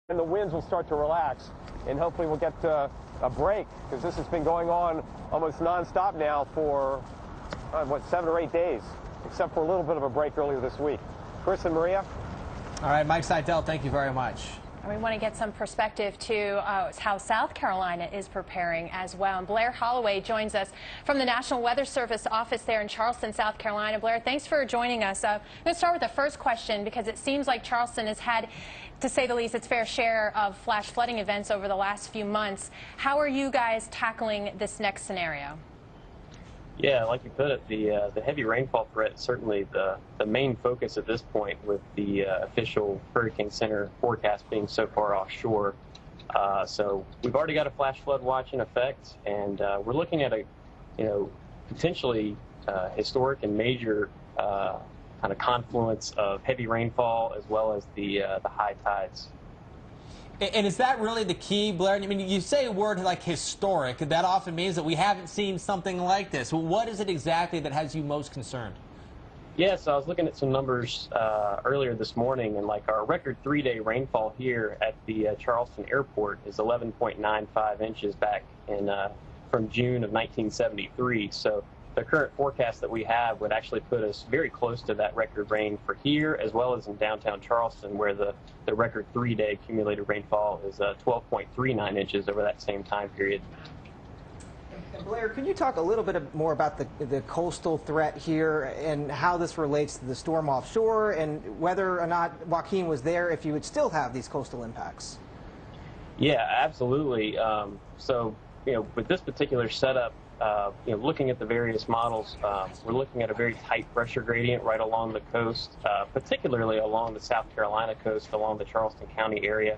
and the winds will start to relax, and hopefully we'll get a break, because this has been going on almost nonstop now for, 7 or 8 days, except for a little bit of a break earlier this week. Chris and Maria? All right, Mike Seidel, thank you very much. And we want to get some perspective to how South Carolina is preparing as well. And Blair Holloway joins us from the National Weather Service office there in Charleston, South Carolina. Blair, thanks for joining us. I'm going to start with the first question, because it seems like Charleston has had, to say the least, its fair share of flash flooding events over the last few months. How are you guys tackling this next scenario? Yeah, like you put it, the heavy rainfall threat is certainly the main focus at this point, with the official Hurricane Center forecast being so far offshore. So we've already got a flash flood watch in effect, and we're looking at a, potentially historic and major kind of confluence of heavy rainfall as well as the high tides. And is that really the key, Blair? I mean, you say a word like historic. That often means that we haven't seen something like this. What is it exactly that has you most concerned? Yeah, so I was looking at some numbers earlier this morning, and like our record 3-day rainfall here at the Charleston airport is 11.95 inches back in from June of 1973. So the current forecast that we have would actually put us very close to that record rain for here, as well as in downtown Charleston, where the record 3-day accumulated rainfall is 12.39 inches over that same time period. And Blair, can you talk a little bit more about the coastal threat here and how this relates to the storm offshore, and whether or not Joaquin was there, if you would still have these coastal impacts? Yeah, absolutely. So, with this particular setup, looking at the various models, we're looking at a very tight pressure gradient right along the coast, particularly along the South Carolina coast, along the Charleston County area.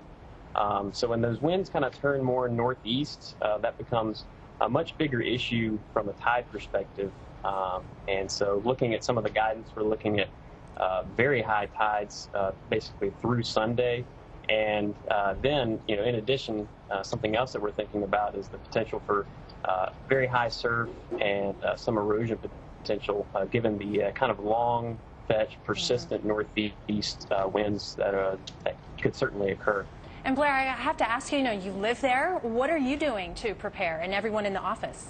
So when those winds kind of turn more northeast, that becomes a much bigger issue from a tide perspective. And so looking at some of the guidance, we're looking at very high tides basically through Sunday. And then, in addition, something else that we're thinking about is the potential for very high surf and some erosion potential, given the kind of long fetch, persistent northeast winds that could certainly occur. And Blair, I have to ask you, you live there. What are you doing to prepare, and everyone in the office?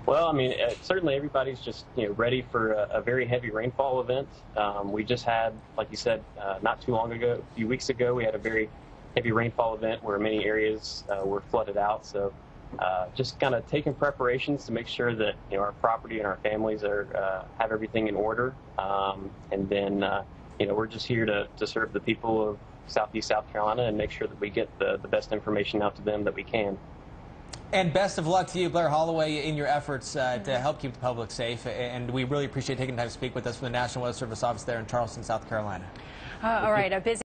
Well, I mean, certainly everybody's just ready for a very heavy rainfall event. We just had, like you said, not too long ago, a few weeks ago, we had a very heavy rainfall event where many areas were flooded out. So just kind of taking preparations to make sure that our property and our families are have everything in order. And then we're just here to serve the people of Southeast South Carolina and make sure that we get the best information out to them that we can. And best of luck to you, Blair Holloway, in your efforts to help keep the public safe. And we really appreciate taking time to speak with us from the National Weather Service office there in Charleston, South Carolina. All right, a busy